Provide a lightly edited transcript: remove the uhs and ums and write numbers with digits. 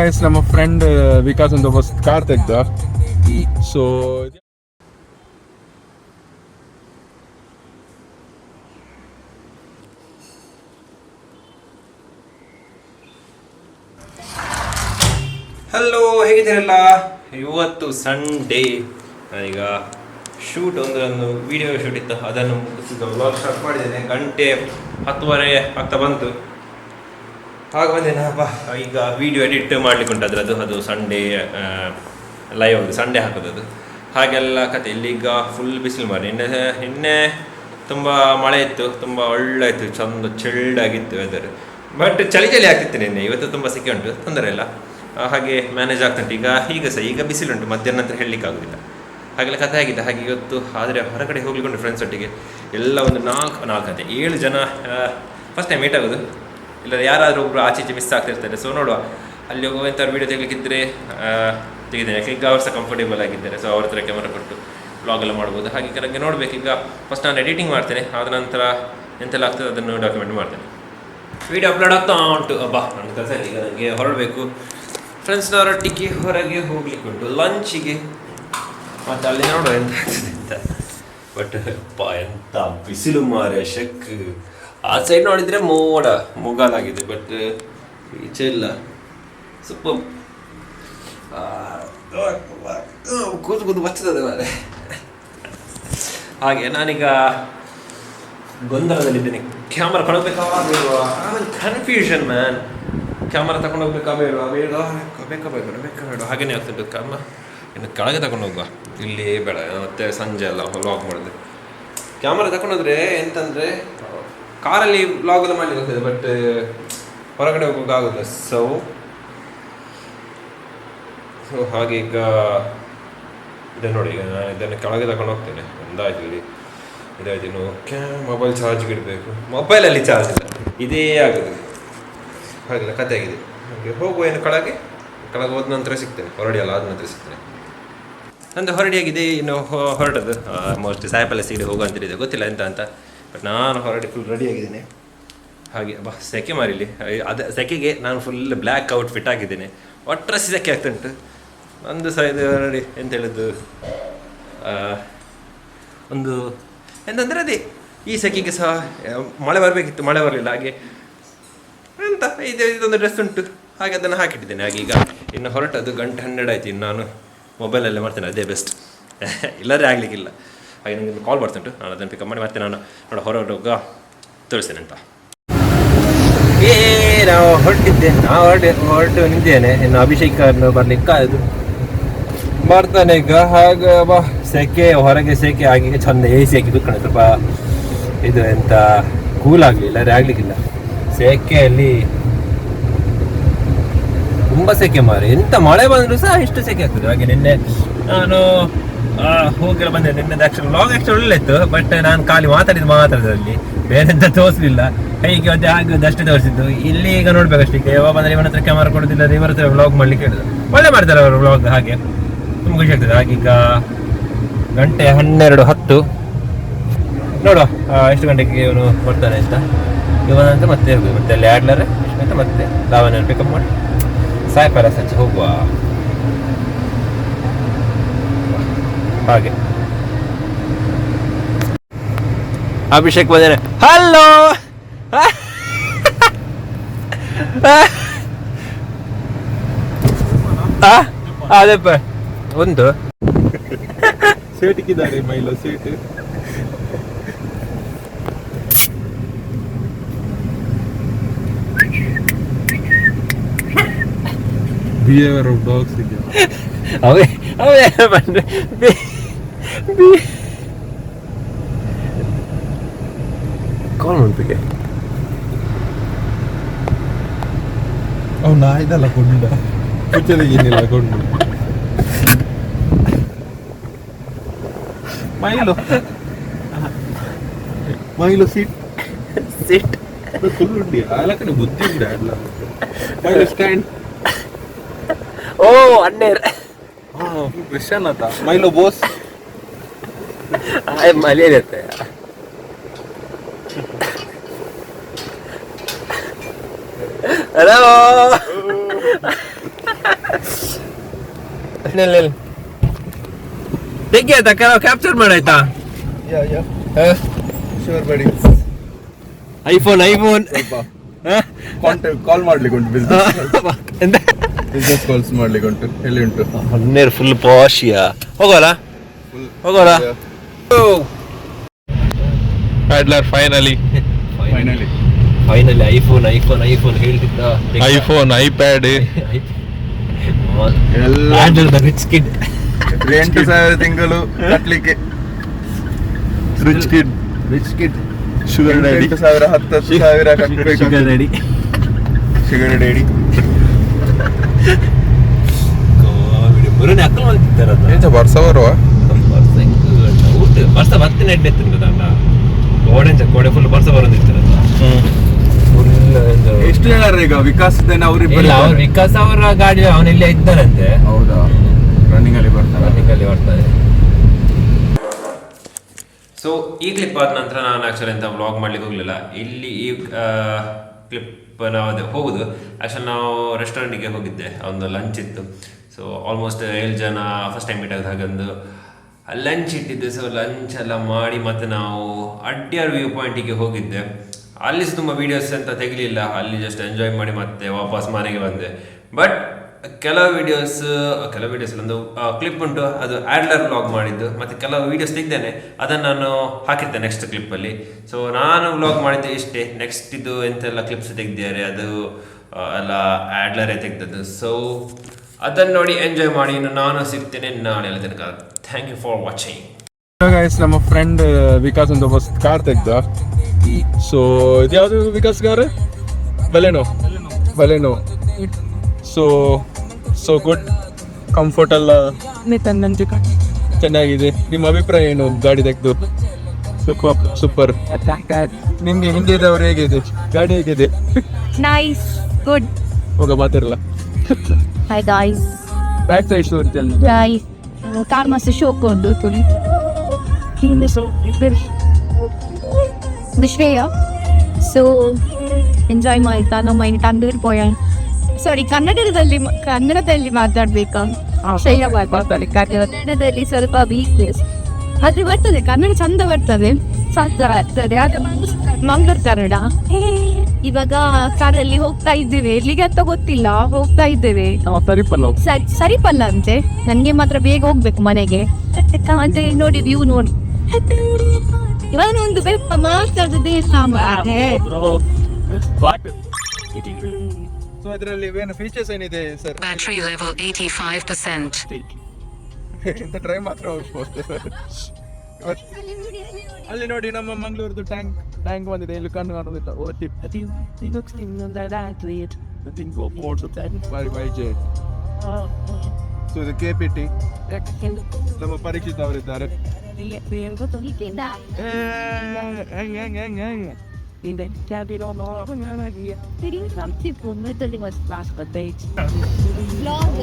Guys, ನಮ್ಮ friend Vikas ಅಂತ ಒಬ್ಬ ಕಾರ್ ತೆಗ್ದ. ಸೊ ಹಲೋ, ಹೇಗಿದ್ದೀರಲ್ಲ? ಇವತ್ತು ಸಂಡೇ. ನಾನೀಗ ಶೂಟ್ ಒಂದು ವಿಡಿಯೋ ಶೂಟ್ ಇತ್ತು, ಅದನ್ನು ಮುಗಿಸಿದ ವ್ಲಾಗ್ ಸ್ಟಾರ್ಟ್ ಮಾಡಿದ್ದೇನೆ. 10:30 ಆಗ್ತಾ ಬಂತು. ಆಗ ಬಂದೇನೆ ಈಗ ವಿಡಿಯೋ ಎಡಿಟ್ ಮಾಡ್ಲಿಕ್ಕೆ ಉಂಟು ಅದು ಸಂಡೇ ಲೈವ್ ಅದು ಸಂಡೇ ಹಾಕೋದು ಹಾಗೆಲ್ಲ ಕತೆ. ಇಲ್ಲಿಗ ಫುಲ್ ಬಿಸಿಲು ಮಾರಿ. ನಿನ್ನೆ ತುಂಬ ಮಳೆ ಇತ್ತು, ತುಂಬ ಒಳ್ಳೆ ಇತ್ತು, ಚಂದ ಚಿಲ್ಡಾಗಿತ್ತು ವೆದರ್. ಬಟ್ ಚಳಿ ಆಗ್ತಿತ್ತು ನಿನ್ನೆ. ಇವತ್ತು ತುಂಬ ಸೆಕೆ ಉಂಟು, ತೊಂದರೆ ಇಲ್ಲ, ಹಾಗೆ ಮ್ಯಾನೇಜ್ ಆಗ್ತುಂಟು. ಈಗ ಬಿಸಿಲುಂಟು, ಮಧ್ಯಾಹ್ನ ನಂತರ ಹೇಳಲಿಕ್ಕೆ ಆಗೋದಿಲ್ಲ. ಹಾಗೆಲ್ಲ ಕಥೆ ಆಗಿದೆ. ಹಾಗೆ ಇವತ್ತು ಆದರೆ ಹೊರಗಡೆ ಹೋಗ್ಲಿಕ್ಕೆ ಫ್ರೆಂಡ್ಸ್ ಒಟ್ಟಿಗೆ ಎಲ್ಲ ಒಂದು 7 ಜನ ಫಸ್ಟ್ ಟೈಮ್ ಮೀಟ್ ಆಗೋದು. ಇಲ್ಲ ಯಾರಾದರೂ ಒಬ್ಬರು ಆಚೆ ಮಿಸ್ ಆಗ್ತಿರ್ತಾರೆ. ಸೊ ನೋಡುವ, ಅಲ್ಲಿ ಹೋಗುವ ಎಂಥವ್ರು ವೀಡಿಯೋ ತೆಗಲಿಕ್ಕಿದ್ರೆ ತೆಗಿದ್ದೇನೆ. ಯಾಕೆ ಈಗ ಅವ್ರು ಸಹ ಕಂಫರ್ಟೇಬಲ್ ಆಗಿದ್ದಾರೆ. ಸೊ ಅವ್ರ ಹತ್ರ ಕ್ಯಾಮರಾ ಕೊಟ್ಟು ವ್ಲಾಗ್ ಎಲ್ಲ ಮಾಡ್ಬೋದು. ಹಾಗೆ ನನಗೆ ನೋಡಬೇಕು. ಈಗ ಫಸ್ಟ್ ನಾನು ಎಡಿಟಿಂಗ್ ಮಾಡ್ತೇನೆ, ಆದ ನಂತರ ಎಂತೆಲ್ಲ ಆಗ್ತದೆ ಅದನ್ನು ಡಾಕ್ಯುಮೆಂಟ್ ಮಾಡ್ತೇನೆ. ವೀಡಿಯೋ ಅಪ್ಲೋಡ್ ಆಗ್ತಾ ಉಂಟು. ನನ್ನ ಕೆಲಸ ಈಗ ನನಗೆ ಹೊರಡಬೇಕು. ಫ್ರೆಂಡ್ಸ್ನವರೊಟ್ಟಿಗೆ ಹೊರಗೆ ಹೋಗ್ಲಿಕ್ಕೆ ಉಂಟು ಲಂಚಿಗೆ. ಮತ್ತು ಅಲ್ಲಿ ನೋಡುವ ಎಂತ ಆಗ್ತದೆ ಅಂತ. ಬಟ್ ಎಂತ ಬಿಸಿಲು ಮಾರೆ, ಶಕ್. ಆ ಸೈಡ್ ನೋಡಿದರೆ ಮುಗಾಲಾಗಿದೆ, ಬಟ್ ಈಚೆ ಇಲ್ಲ. ಸ್ವಲ್ಪ ಕೂತು ಬರ್ತದೆ ಮಾರೆ. ಹಾಗೆ ನಾನೀಗ ಗೊಂದಲದಲ್ಲಿದ್ದೇನೆ. ಕ್ಯಾಮರಾ ಕೊಂಡೋಗ್ಬೇಕಾ ಬೇಡವಾ? Confusion man. ಕ್ಯಾಮರಾ ತಗೊಂಡು ಹೋಗ್ಬೇಕಾ ಬೇಡವಾ? ಬೇಕಾ ಬೇಡ ಹಾಗೇನೆ ಆಗ್ತದೆ. ಇನ್ನು ಕೆಳಗೆ ತಗೊಂಡು ಹೋಗುವ, ಇಲ್ಲಿ ಬೇಡ. ಮತ್ತೆ ಸಂಜೆ ಎಲ್ಲ ವ್ಲಾಗ್ ಮಾಡಿದೆ. ಕ್ಯಾಮರಾ ತಗೊಂಡೋದ್ರೆ ಎಂತಂದರೆ ಕಾರಲ್ಲಿ ವ್ಲಾಗ್ ಎಲ್ಲ ಮಾಡಲಿಕ್ಕೆ ಹೋಗ್ತದೆ, ಬಟ್ ಹೊರಗಡೆ ಹೋಗೋಕ್ಕಾಗೋದಿಲ್ಲ. ಸೊ ಹಾಗೆ ಈಗ ಇದೆ ನೋಡಿ. ಈಗ ನಾನು ಇದನ್ನು ಕೆಳಗೆ ತಗೊಂಡು ಹೋಗ್ತೇನೆ. ಒಂದಾಯ್ತು ಇಲ್ಲಿ, ಇದಾಯ್ತು. ಇನ್ನು ಮೊಬೈಲ್ ಚಾರ್ಜ್ಗೆ ಇಡಬೇಕು. ಮೊಬೈಲಲ್ಲಿ ಚಾರ್ಜ್ ಇಲ್ಲ, ಇದೇ ಆಗೋದು. ಹಾಗೆಲ್ಲ ಕತೆ ಆಗಿದೆ. ಹಾಗೆ ಹೋಗುವ. ಏನು ಕೆಳಗೆ ಹೋದ ನಂತರ ಸಿಗ್ತೇನೆ. ಹೊರಡಿಯಲ್ಲ ಆದ ನಂತರ ಸಿಗ್ತೇನೆ. ನಂದು ಹೊರಡಿಯಾಗಿದೆ. ಇನ್ನು ಹೊರಟದು ಮೋಸ್ಟ್ ಸಾಯಿ ಪ್ಯಾಲೇಸಿಗೆ ಹೋಗುವಂತಿದೆ, ಗೊತ್ತಿಲ್ಲ ಎಂತ ಅಂತ. ಬಟ್ ನಾನು ಹೊರಡಿ ಫುಲ್ ರೆಡಿಯಾಗಿದ್ದೇನೆ. ಹಾಗೆ ಸೆಕೆ ಮಾರಿಲಿ. ಅದು ಸೆಕೆಗೆ ನಾನು ಫುಲ್ ಬ್ಲ್ಯಾಕ್ ಔಟ್ಫಿಟ್ ಆಗಿದ್ದೇನೆ. ಒಟ್ಟರಸಿ ಸೆಕೆ ಆಗ್ತುಂಟು. ಒಂದು ಸಹ ಇದು ನೋಡಿ ಎಂತ ಹೇಳಿದ್ದು, ಒಂದು ಎಂತಂದರೆ ಅದೇ ಈ ಸೆಕೆಗೆ ಸಹ ಮಳೆ ಬರಬೇಕಿತ್ತು, ಮಳೆ ಬರಲಿಲ್ಲ. ಹಾಗೆ ಎಂತ ಇದೊಂದು ಡ್ರೆಸ್ ಉಂಟು, ಹಾಗೆ ಅದನ್ನು ಹಾಕಿಟ್ಟಿದ್ದೇನೆ. ಹಾಗೆ ಈಗ ಇನ್ನು ಹೊರಟದ್ದು 12 ಆಯ್ತು. ಇನ್ನು ನಾನು ಮೊಬೈಲಲ್ಲೇ ಮಾಡ್ತೇನೆ, ಅದೇ ಬೆಸ್ಟ್. ಇಲ್ಲದ್ರೆ ಆಗಲಿಕ್ಕಿಲ್ಲ. ಹಾಗೆ ನನಗೆ ಕಾಲ್ ಬರ್ತುಂಟು, ನಾನು ಅದನ್ನು ಪಿಕಪ್ ಮಾಡಿ ಮತ್ತೆ ನಾನು ಹೊರಟೋಗ ತೋರಿಸ್ತೇನೆ ಅಂತ. ನಾವು ಹೊರಟು ನಿಂತೇನೆ. ಇನ್ನು ಅಭಿಷೇಕ್ ಬರ್ಲಿಕ್ಕೆ ಅದು ಬರ್ತಾನೆ ಈಗ. ಹಾಗೆ ಸೆಕೆ, ಹೊರಗೆ ಸೆಕೆ ಆಗಿ ಚಂದ AC ಹಾಕಿ ಕೂತ್ಕೊಂಡೆ. ಸ್ವಲ್ಪ ಇದು ಎಂತ ಕೂಲ್ ಆಗಲಿಲ್ಲ, ಆಗಲಿಕ್ಕಿಲ್ಲ. ಸೆಕೆಯಲ್ಲಿ ತುಂಬ ಸೆಕೆ ಮಾರಿ. ಎಂತ ಮಳೆ ಬಂದರೂ ಸಹ ಇಷ್ಟು ಸೆಕೆ ಆಗ್ತದೆ. ಹಾಗೆ ನಿನ್ನೆ ನಾನು ಹೋಗೆಲ್ಲ ಬಂದೆ. ನಿನ್ನೆ ವ್ಲಾಗ್ ಒಳ್ಳೆ ಇತ್ತು, ಬಟ್ ನಾನು ಖಾಲಿ ಮಾತಾಡಿದ್ರಲ್ಲಿ ಬೇರೆ ಎಂತ ತೋರಿಸಲಿಲ್ಲ. ಕೈಗೆ ಅದೇ ಆಗೋದು ಅಷ್ಟೇ ತೋರಿಸಿದ್ದು. ಇಲ್ಲಿ ಈಗ ನೋಡ್ಬೇಕಷ್ಟೇ. ಈಗ ಯಾವಾಗ ಬಂದರೆ ಇವನ ಹತ್ರ ಕ್ಯಾಮರಾ ಕೊಡೋದಿಲ್ಲ, ಇವರ ಹತ್ರ ವ್ಲಾಗ್ ಮಾಡ್ಲಿಕ್ಕೆ ಹೇಳಿದ್ರು. ಒಳ್ಳೆ ಮಾಡ್ತಾರೆ ಅವರು ವ್ಲಾಗ್. ಹಾಗೆ ತುಂಬ ಖುಷಿ ಆಗ್ತದೆ. ಹಾಗೆ ಈಗ 12:10 ನೋಡುವ ಎಷ್ಟು ಗಂಟೆಗೆ ಇವನು ಬರ್ತಾನೆ ಅಂತ. ಇವನಂತ ಮತ್ತೆ ಹೋಗುದು. ಮತ್ತೆ ಅಲ್ಲಿ ಆಡ್ಲರೆ ಅಂತ ಮತ್ತೆ ಲಾವಣ್ಯನ ಪಿಕಪ್ ಮಾಡಿ ಸಾಯಿ ಪ್ಯಾಲೇಸ್ ಹಚ್ಚಿ ಹೋಗುವ. ಹಾಗೆ ಅಭಿಷೇಕ್ ಬಂದೇನೆ. ಹಲೋ ಅದಪ್ಪ ಒಂದು ಸೇಟಿಕ್ಕಿದ್ದಾರೆ Milo Sett. Behaviour of dogs ಇದೆ. ಅವೇ ಬಂದ್ರೆ ಕಾಲ್ ಮಾಡ್ಬೇಕೆ. ಅವನು ಆಯ್ದಲ್ಲ ಕೊಂಡ ಏನಿಲ್ಲ ಕೊಂಡು ಮೈಲು ಸೀಟ್ ಫುಲ್ ಉಂಡಿ ಎಲ್ಲ ಕಡೆ ಬುದ್ಧಿ ಉಂಡೆ ಅಲ್ಲ. ಮೈಲು ಸ್ಟ್ಯಾಂಡ್. ಓ ಅಣ್ಣೇರ್ ಕ್ರಿಶ್ಚಿಯನ್ ಆತ. ಮೈಲೋ ಬೋಸ್ ಮಲಿಯತ್ತೆ. ಹಲೋ ತೆಗಿ ಆಯ್ತಾ, ಕೆಲವು ಕ್ಯಾಪ್ಚರ್ ಮಾಡಾಯ್ತಾ? ಶೋರ್ ಬಡಿ ಐಫೋನ್ ಕಾಲ್ ಮಾಡ್ಲಿಕ್ಕೆ ಉಂಟು, ಬಿಸ್ನೆಸ್ ಕಾಲ್ಸ್ ಮಾಡ್ಲಿಕ್ಕೆ ಉಂಟು. ಎಲ್ಲಿ ಉಂಟು? ಹನ್ನೆರಡು ಫುಲ್ ಪಾಶಿಯಾ. ಹೋಗೋಲ್ಲ Adler finally ಐಫೋನ್ ಹೇಳ್ತಿದ್ದ. iPhone, iPad. ಎಲ್ಲ ರಿಚ್ ಕಿಡ್ 8,000 ತಿಂಗಳು ಕಟ್ಲಿಕ್ಕೆ. Rich kid. Sugar daddy. 8,000 10,000 ಕಟ್ಬೇಕು. Sugar daddy. ಬರೋನೇ ಅಕ್ಕಲ್ ಮಾಡ್ತಿದ್ದಾರಲ್ಲ. ಎಂತ ವರ್ಷ ಬರುವ ವರ್ಷ ಬರ್ತೀನಿ ಎಡ್ಡೆತ್ತಿನ ಗೊತ್ತಲ್ಲ. ಕೋಡೆ ಫುಲ್ ವರ್ಷ ಬರೋದಿರ್ತಾರಲ್ಲ. ಎಷ್ಟು ಜನ ಈಗ ವಿಕಾಸ್ ಅವ್ರು ವಿಕಾಸ್ ಅವರ ಗಾಡಿ ಅವನೆಲ್ಲ ಇದ್ದಾರಂತೆ. ಹೌದಾ? ರನ್ನಿಂಗ್ ಅಲ್ಲಿ ಬರ್ತಾರೆ. ಸೊ ಈ ಕ್ಲಿಪ್ ಆದ ನಂತರ ನಾನು ಆ್ಯಕ್ಚುಲಿ ಅಂತ ವ್ಲಾಗ್ ಮಾಡ್ಲಿಕ್ಕೆ ಹೋಗಲಿಲ್ಲ. ಇಲ್ಲಿ ಈ ಕ್ಲಿಪ್ ನಾವು ಹೋಗೋದು ಆ್ಯಕ್ಚುಲಿ ನಾವು ರೆಸ್ಟೋರೆಂಟಿಗೆ ಹೋಗಿದ್ದೆ, ಒಂದು ಲಂಚ್ ಇತ್ತು. ಸೊ ಆಲ್ಮೋಸ್ಟ್ 7 ಜನ ಫಸ್ಟ್ ಟೈಮ್ ಮೀಟ್ ಆಗಿದ ಹಾಗೊಂದು ಲಂಚ್ ಇಟ್ಟಿದ್ದು. ಸೊ ಲಂಚ್ ಎಲ್ಲ ಮಾಡಿ ಮತ್ತು ನಾವು ಅಡ್ಯಾರ್ ವ್ಯೂ ಪಾಯಿಂಟಿಗೆ ಹೋಗಿದ್ದೆ. ಅಲ್ಲಿ ತುಂಬ ವೀಡಿಯೋಸ್ ಅಂತ ತೆಗಲಿಲ್ಲ, ಅಲ್ಲಿ ಜಸ್ಟ್ ಎಂಜಾಯ್ ಮಾಡಿ ಮತ್ತೆ ವಾಪಸ್ ಮನೆಗೆ ಬಂದೆ. ಬಟ್ ಕೆಲವು ವೀಡಿಯೋಸ್ ಒಂದು ಕ್ಲಿಪ್ ಉಂಟು, ಅದು ಆಡ್ಲರ್ ವ್ಲಾಗ್ ಮಾಡಿದ್ದು. ಮತ್ತು ಕೆಲವು ವೀಡಿಯೋಸ್ ತೆಗ್ದೇನೆ, ಅದನ್ನು ನಾನು ಹಾಕಿರ್ತೇನೆ ನೆಕ್ಸ್ಟ್ ಕ್ಲಿಪ್ಪಲ್ಲಿ. ಸೊ ನಾನು ವ್ಲಾಗ್ ಮಾಡಿದ್ದೆ ಇಷ್ಟೇ. ನೆಕ್ಸ್ಟ್ ಇದು ಎಂತೆಲ್ಲ ಕ್ಲಿಪ್ಸ್ ತೆಗ್ದಿದ್ದಾರೆ ಅದು ಎಲ್ಲ ಆಡ್ಲರೇ ತೆಗ್ದದ್ದು. ಸೊ ಅದನ್ನು ನೋಡಿ ಎಂಜಾಯ್ ಮಾಡಿ. ನಾನು ಸಿಗ್ತೇನೆ ನಾಳೆ ಎಲ್ಲ ತನಕ. Thank you for watching. ನಮ್ಮ ಫ್ರೆಂಡ್ ವಿಕಾಸ್ ಅಂತ ಬಸ್ ಕಾರ್ ತೆಗ್ದ. ಸೊ ಇದ್ಯಾವುದು Vikas car? Baleno. So good, comfort ಎಲ್ಲ ಚೆನ್ನಾಗಿದೆ. ನಿಮ್ಮ ಅಭಿಪ್ರಾಯ ಏನು ಗಾಡಿ ತೆಗೆದು? ಸೂಪರ್. ನಿಮ್ಗೆ ಹಿಂದಿದವ್ರು ಹೇಗಿದೆ ಗಾಡಿ? ಹೇಗಿದೆ? Nice, good. ಹೋಗ ಮಾತಿರಲ್ಲ. Hi guys. ಬ್ಯಾಕ್ ಸೈಡ್ ತೋರಿಸಲ್ಲ. Guys, car must show code tuli. Shreya. So enjoy ಮಾಡ್ತಾ ನಮ್ಮ ಇಂಟರ್ವ್ಯೂ ಪಾಯಿಂಟ್. ಸಾರಿ, ಕನ್ನಡದಲ್ಲಿ ಮಾತಾಡ್ಬೇಕಾ? ಶ್ರೇಯ ಮಾತಾಡಿ. ಕನ್ನಡದಲ್ಲಿ ಸ್ವಲ್ಪ ವೀಕ್ನೆಸ್ ಆದ್ರೆ ಬರ್ತದೆ, ಕನ್ನಡ ಚಂದ ಬರ್ತದೆ, ಸಾಧ್ಯ ಆಗ್ತದೆ. ಆದ್ರೆ ಮಂಗಳೂರು ಕನ್ನಡ. ಇವಾಗ ಕಾರಲ್ಲಿ ಹೋಗ್ತಾ ಇದ್ದೇವೆ, ಎಲ್ಲಿಗೆ ಅಂತ ಗೊತ್ತಿಲ್ಲ, ಹೋಗ್ತಾ ಇದ್ದೇವೆ. ಸರಿಪಲ್ಲ ಅಂತೆ, ನನ್ಗೆ ಮಾತ್ರ ಬೇಗ ಹೋಗ್ಬೇಕು ಮನೆಗೆ ಅಂತ ನೋಡಿ. ವ್ಯೂ ನೋಡಿ, ಇವಾಗ ಒಂದು ಬೆಪ್ಪ ಮಾತಾಡದೆ ಸೊ ಇದರಲ್ಲಿ ಏನು ಫೀಚರ್ಸ್ ಏನಿದೆ ಸರ್? Battery level 85%. ಇಂತ ಡ್ರೈವ್ ಮಾತ್ರ ಅಲ್ಲಿ ನೋಡಿ ನಮ್ಮ ಮಂಗಳೂರದು ಟ್ಯಾಂಕ್ ಬಂದಿದೆ, ಇಲ್ಲಿ ಕಣ್ಣು ಕಾಣೋದಿಲ್ಲ. ಸೊ ಇದು KPT, ನಮ್ಮ ಪರೀಕ್ಷಿತ ಅವರಿದ್ದಾರೆ. Vlog.